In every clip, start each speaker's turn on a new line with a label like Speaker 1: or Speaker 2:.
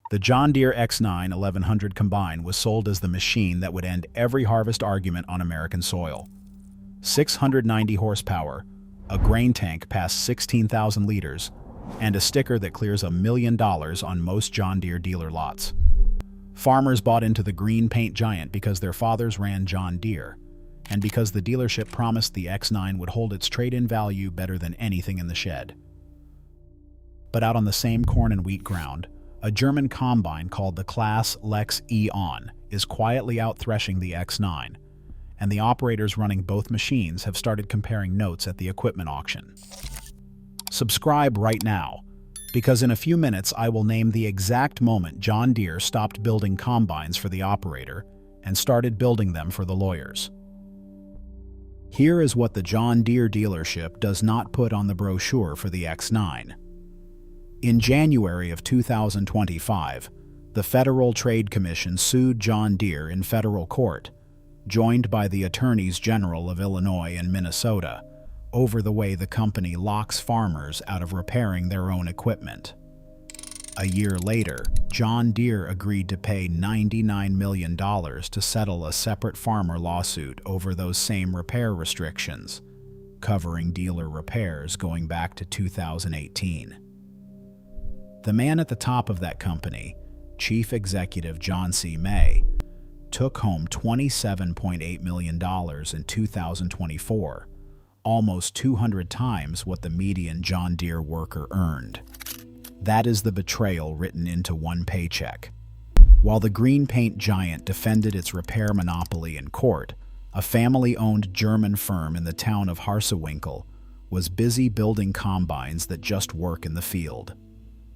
Speaker 1: The John Deere X9 1100 Combine was sold as the machine that would end every harvest argument on American soil. 690 horsepower, a grain tank past 16,000 liters, and a sticker that clears $1 million on most John Deere dealer lots. Farmers bought into the green paint giant because their fathers ran John Deere, and because the dealership promised the X9 would hold its trade-in value better than anything in the shed. But out on the same corn and wheat ground, a German combine called the Claas Lexion is quietly out-threshing the X9, and the operators running both machines have started comparing notes at the equipment auction. Subscribe right now, because in a few minutes I will name the exact moment John Deere stopped building combines for the operator and started building them for the lawyers. Here is what the John Deere dealership does not put on the brochure for the X9. In January of 2025, the Federal Trade Commission sued John Deere in federal court, joined by the Attorneys General of Illinois and Minnesota, over the way the company locks farmers out of repairing their own equipment. A year later, John Deere agreed to pay $99 million to settle a separate farmer lawsuit over those same repair restrictions, covering dealer repairs going back to 2018. The man at the top of that company, Chief Executive John C. May, took home $27.8 million in 2024, almost 200 times what the median John Deere worker earned. That is the betrayal written into one paycheck. While the green paint giant defended its repair monopoly in court, a family-owned German firm in the town of Harsewinkel was busy building combines that just work in the field.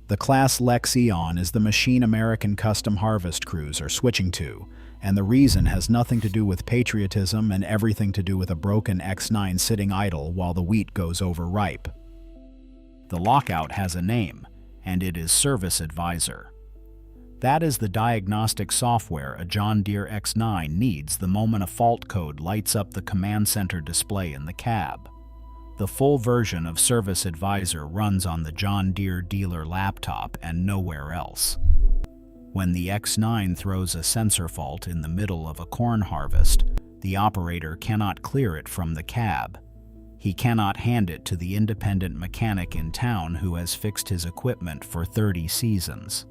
Speaker 1: The Claas Lexion is the machine American custom harvest crews are switching to, and the reason has nothing to do with patriotism and everything to do with a broken X9 sitting idle while the wheat goes overripe. The lockout has a name, and it is Service Advisor. That is the diagnostic software a John Deere X9 needs the moment a fault code lights up the command center display in the cab. The full version of Service Advisor runs on the John Deere dealer laptop and nowhere else. When the X9 throws a sensor fault in the middle of a corn harvest, the operator cannot clear it from the cab. He cannot hand it to the independent mechanic in town who has fixed his equipment for 30 seasons.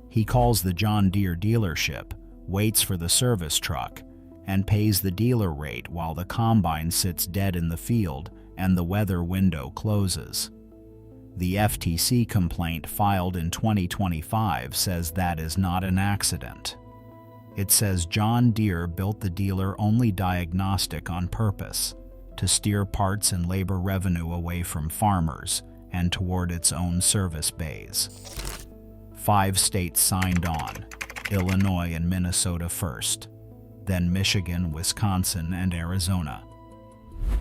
Speaker 1: He calls the John Deere dealership, waits for the service truck, and pays the dealer rate while the combine sits dead in the field and the weather window closes. The FTC complaint filed in 2025 says that is not an accident. It says John Deere built the dealer-only diagnostic on purpose, to steer parts and labor revenue away from farmers and toward its own service bays. 5 states signed on, Illinois and Minnesota first, then Michigan, Wisconsin, and Arizona.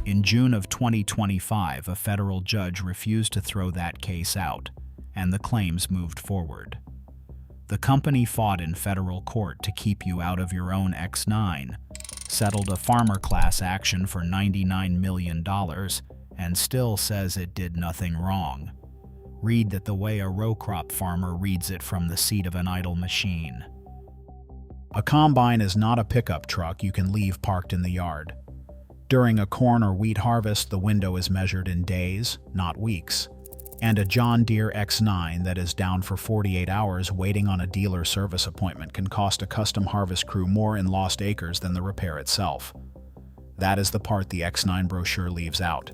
Speaker 1: In June of 2025, a federal judge refused to throw that case out, and the claims moved forward. The company fought in federal court to keep you out of your own X9, settled a farmer class action for $99 million, and still says it did nothing wrong. Read that the way a row crop farmer reads it from the seat of an idle machine. A combine is not a pickup truck you can leave parked in the yard. During a corn or wheat harvest, the window is measured in days, not weeks. And a John Deere X9 that is down for 48 hours waiting on a dealer service appointment can cost a custom harvest crew more in lost acres than the repair itself. That is the part the X9 brochure leaves out.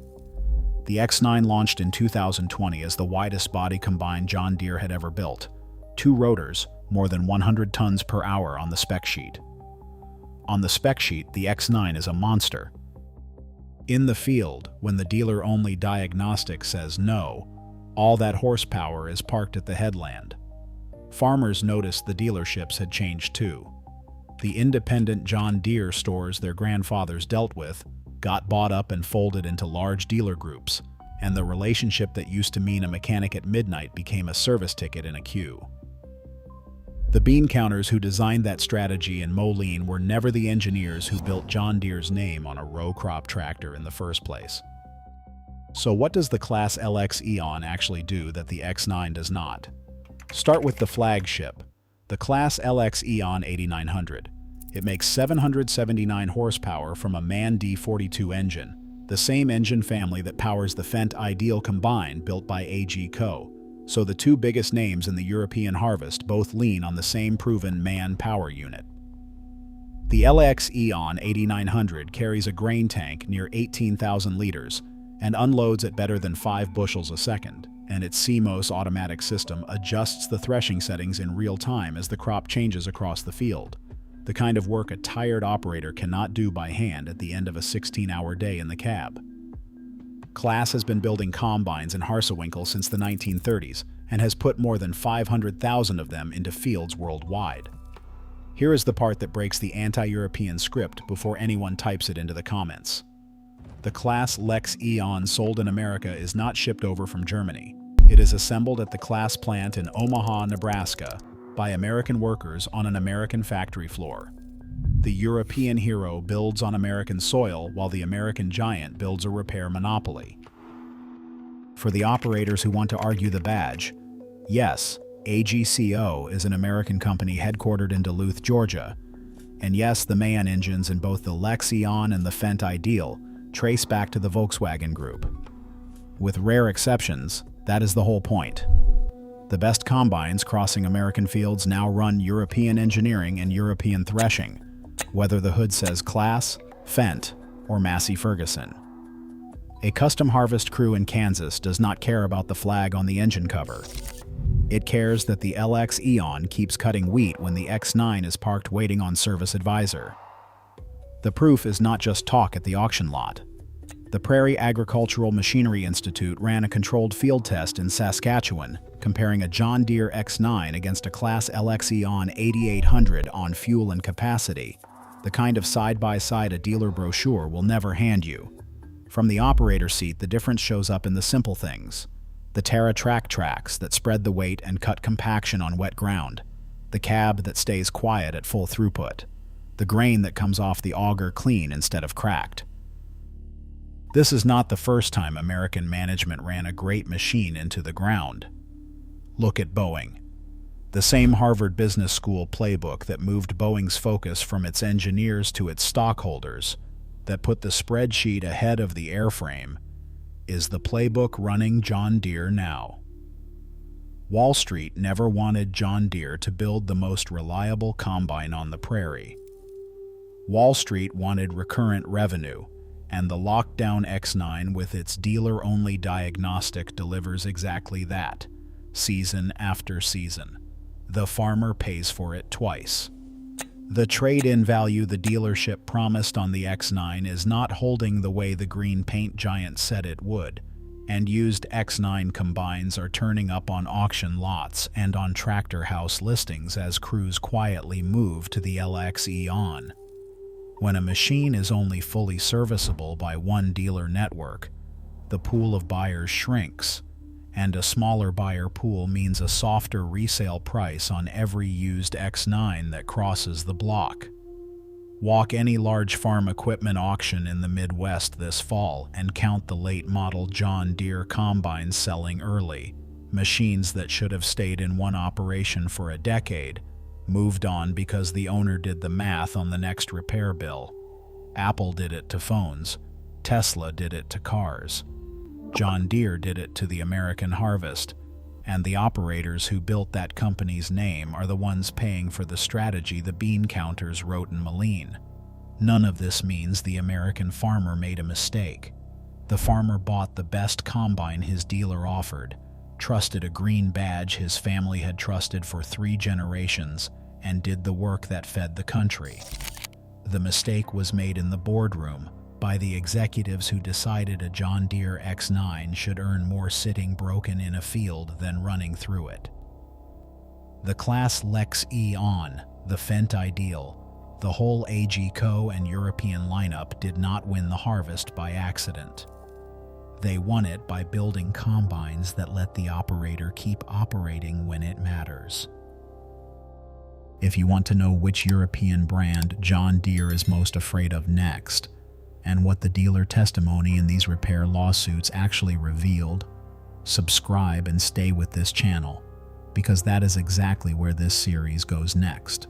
Speaker 1: The X9 launched in 2020 as the widest body combine John Deere had ever built. 2 rotors, more than 100 tons per hour on the spec sheet. On the spec sheet, the X9 is a monster. In the field, when the dealer-only diagnostic says no, all that horsepower is parked at the headland. Farmers noticed the dealerships had changed too. The independent John Deere stores their grandfathers dealt with got bought up and folded into large dealer groups, and the relationship that used to mean a mechanic at midnight became a service ticket in a queue. The bean counters who designed that strategy in Moline were never the engineers who built John Deere's name on a row crop tractor in the first place. So what does the Claas Lexion actually do that the X9 does not? Start with the flagship, The Claas Lexion 8900. It makes 779 horsepower from a MAN D42 engine, the same engine family that powers the Fendt Ideal Combine built by AG Co. So the two biggest names in the European harvest both lean on the same proven MAN power unit. The Lexion 8900 carries a grain tank near 18,000 liters and unloads at better than 5 bushels a second, and its CMOS automatic system adjusts the threshing settings in real time as the crop changes across the field, the kind of work a tired operator cannot do by hand at the end of a 16-hour day in the cab. Claas has been building combines in Harsewinkel since the 1930s and has put more than 500,000 of them into fields worldwide. Here is the part that breaks the anti-European script before anyone types it into the comments. The Claas Lexion sold in America is not shipped over from Germany. It is assembled at the Claas plant in Omaha, Nebraska, by American workers on an American factory floor. The European hero builds on American soil while the American giant builds a repair monopoly. For the operators who want to argue the badge, yes, AGCO is an American company headquartered in Duluth, Georgia. And yes, the MAN engines in both the Lexion and the Fendt Ideal trace back to the Volkswagen Group. With rare exceptions, that is the whole point. The best combines crossing American fields now run European engineering and European threshing, whether the hood says Claas, Fendt, or Massey Ferguson. A custom harvest crew in Kansas does not care about the flag on the engine cover. It cares that the Lexion keeps cutting wheat when the X9 is parked waiting on Service Advisor. The proof is not just talk at the auction lot. The Prairie Agricultural Machinery Institute ran a controlled field test in Saskatchewan, comparing a John Deere X9 against a Claas Lexion 8800 on fuel and capacity, the kind of side-by-side a dealer brochure will never hand you. From the operator seat, the difference shows up in the simple things. The Terra track tracks that spread the weight and cut compaction on wet ground, the cab that stays quiet at full throughput, the grain that comes off the auger clean instead of cracked. This is not the first time American management ran a great machine into the ground. Look at Boeing. The same Harvard Business School playbook that moved Boeing's focus from its engineers to its stockholders, that put the spreadsheet ahead of the airframe, is the playbook running John Deere now. Wall Street never wanted John Deere to build the most reliable combine on the prairie. Wall Street wanted recurrent revenue, and the lockdown X9 with its dealer-only diagnostic delivers exactly that, season after season. The farmer pays for it twice. The trade-in value the dealership promised on the X9 is not holding the way the green paint giant said it would, and used X9 combines are turning up on auction lots and on tractor house listings as crews quietly move to the Lexion. When a machine is only fully serviceable by one dealer network, the pool of buyers shrinks, and a smaller buyer pool means a softer resale price on every used X9 that crosses the block. Walk any large farm equipment auction in the Midwest this fall and count the late model John Deere combines selling early. Machines that should have stayed in one operation for a decade moved on because the owner did the math on the next repair bill. Apple did it to phones. Tesla did it to cars. John Deere did it to the American harvest, and the operators who built that company's name are the ones paying for the strategy the bean counters wrote in Moline. None of this means the American farmer made a mistake. The farmer bought the best combine his dealer offered, trusted a green badge his family had trusted for 3 generations, and did the work that fed the country. The mistake was made in the boardroom, by the executives who decided a John Deere X9 should earn more sitting broken in a field than running through it. The Claas Lexion, the Fendt Ideal, the whole AG Co. and European lineup did not win the harvest by accident. They won it by building combines that let the operator keep operating when it matters. If you want to know which European brand John Deere is most afraid of next, and what the dealer testimony in these repair lawsuits actually revealed, subscribe and stay with this channel. because that is exactly where this series goes next.